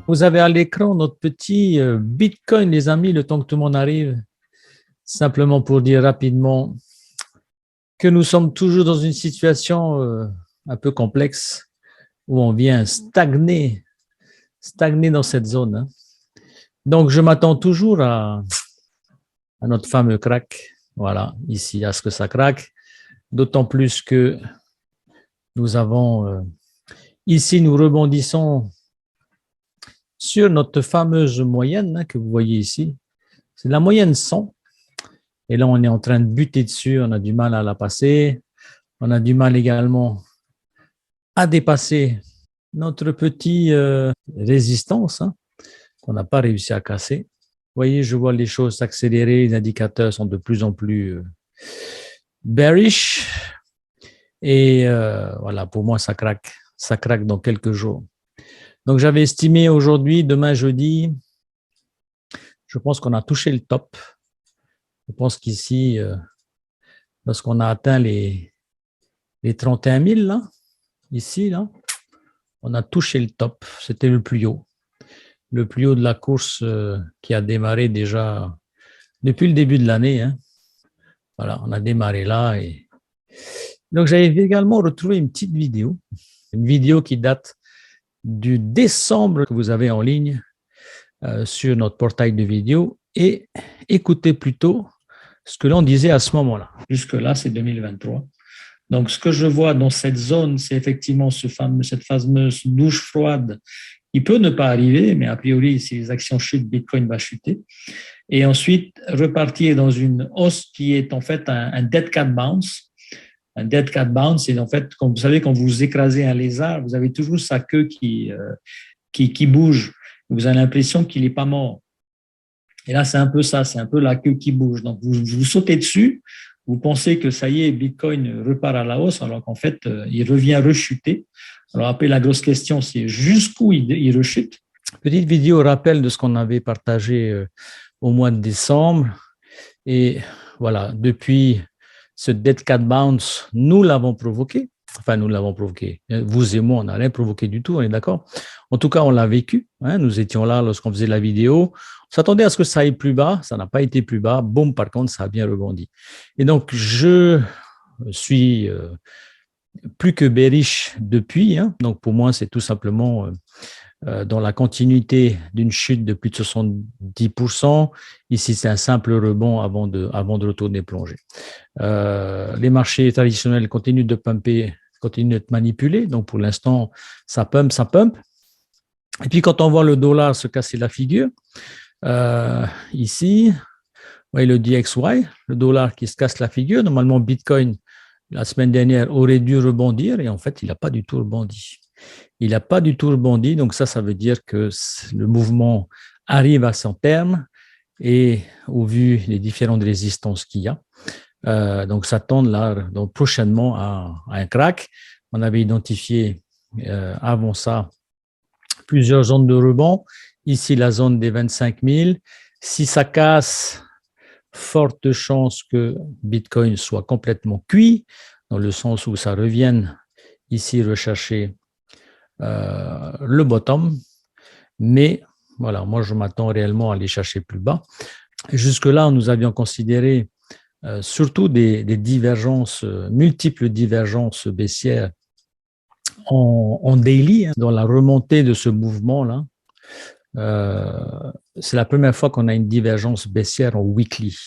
Vous avez à l'écran notre petit Bitcoin, les amis, le temps que tout le monde arrive. Simplement pour dire rapidement que nous sommes toujours dans une situation un peu complexe où on vient stagner dans cette zone, hein. Donc, je m'attends toujours à notre fameux crack. Voilà, ici, à ce que ça craque. D'autant plus que nous avons, ici, nous rebondissons sur notre fameuse moyenne, hein, que vous voyez ici. C'est la moyenne 100. Et là, on est en train de buter dessus. On a du mal à la passer. On a du mal également à dépasser notre petite résistance, hein, qu'on n'a pas réussi à casser. Vous voyez, je vois les choses s'accélérer. Les indicateurs sont de plus en plus bearish. Et voilà, pour moi, ça craque. Ça craque dans quelques jours. Donc, j'avais estimé aujourd'hui, demain jeudi, je pense qu'on a touché le top. Je pense qu'ici, lorsqu'on a atteint les 31 000, là, ici, là, on a touché le top. C'était le plus haut. Le plus haut de la course qui a démarré déjà depuis le début de l'année, hein. Voilà, on a démarré là. Et donc, j'avais également retrouvé une petite vidéo. Une vidéo qui date du décembre que vous avez en ligne sur notre portail de vidéo. Et écoutez plutôt ce que l'on disait à ce moment-là. Jusque-là, c'est 2023. Donc, ce que je vois dans cette zone, c'est effectivement cette fameuse douche froide qui peut ne pas arriver, mais a priori, si les actions chutent, Bitcoin va chuter. Et ensuite, repartir dans une hausse qui est en fait un dead cat bounce. Un dead cat bounce, c'est en fait, comme vous savez, quand vous écrasez un lézard, vous avez toujours sa queue qui bouge. Vous avez l'impression qu'il n'est pas mort. Et là, c'est un peu ça, c'est un peu la queue qui bouge. Donc, vous sautez dessus, vous pensez que ça y est, Bitcoin repart à la hausse, alors qu'en fait, il revient rechuter. Alors après, la grosse question, c'est jusqu'où il rechute. Petite vidéo rappel de ce qu'on avait partagé au mois de décembre. Et voilà, depuis ce dead cat bounce, nous l'avons provoqué. Enfin, nous l'avons provoqué. Vous et moi, on n'a rien provoqué du tout, on est d'accord? En tout cas, on l'a vécu, hein. Nous étions là lorsqu'on faisait la vidéo. On s'attendait à ce que ça aille plus bas. Ça n'a pas été plus bas. Boum, par contre, ça a bien rebondi. Et donc, je suis plus que bearish depuis, hein. Donc, pour moi, c'est tout simplement dans la continuité d'une chute de plus de 70%. Ici, c'est un simple rebond avant de retourner plonger. Les marchés traditionnels continuent de pumper, continuent d'être manipulés. Donc, pour l'instant, ça pump, ça pump. Et puis, quand on voit le dollar se casser la figure, ici, vous voyez le DXY, le dollar qui se casse la figure. Normalement, Bitcoin, la semaine dernière, aurait dû rebondir et en fait, il n'a pas du tout rebondi. Il n'a pas du tout rebondi, donc ça veut dire que le mouvement arrive à son terme et au vu des différentes résistances qu'il y a, donc ça tend là donc prochainement à un crack. On avait identifié avant ça plusieurs zones de rebond. Ici, la zone des 25 000. Si ça casse, forte chance que Bitcoin soit complètement cuit, dans le sens où ça revienne ici rechercher le bottom. Mais voilà, moi, je m'attends réellement à aller chercher plus bas. Jusque-là, nous avions considéré surtout des divergences, multiples divergences baissières en daily, hein, dans la remontée de ce mouvement-là. C'est la première fois qu'on a une divergence baissière en weekly.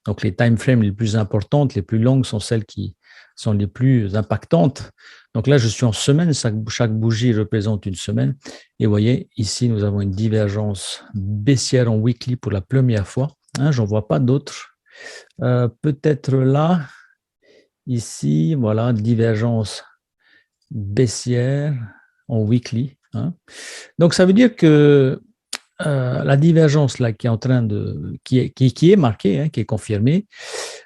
Donc, les time frames les plus importantes, les plus longues sont celles qui sont les plus impactantes. Donc là, je suis en semaine, chaque bougie représente une semaine. Et vous voyez, ici, nous avons une divergence baissière en weekly pour la première fois. Hein, j'en vois pas d'autres. Peut-être là, ici, voilà, divergence baissière en weekly, hein. Donc, ça veut dire que la divergence là qui est en train qui est marquée, hein, qui est confirmée,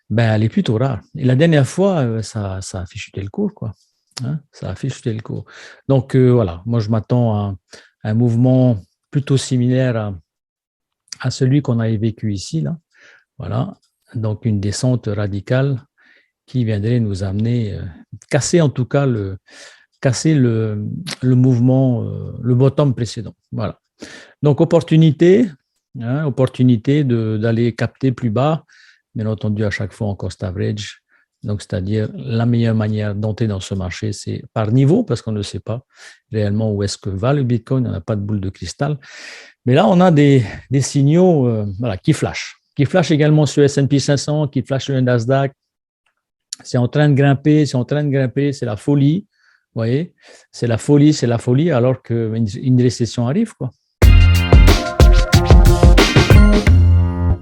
ben elle est plutôt rare. Et la dernière fois, ça a fait chuter le cours, quoi. Hein, ça a fait chuter le cours. Donc voilà, moi je m'attends à un mouvement plutôt similaire à celui qu'on avait vécu ici, là. Voilà, donc une descente radicale qui viendrait nous amener, casser en tout cas le mouvement, le bottom précédent. Voilà. Donc, opportunité d'aller capter plus bas, bien entendu, à chaque fois en cost average. Donc, c'est-à-dire la meilleure manière d'entrer dans ce marché, c'est par niveau, parce qu'on ne sait pas réellement où est-ce que va le Bitcoin, on n'a pas de boule de cristal. Mais là, on a des signaux qui flashent. Qui flashent également sur S&P 500, qui flashent sur le Nasdaq. C'est en train de grimper, c'est la folie. Vous voyez, c'est la folie, alors qu'une récession arrive, quoi.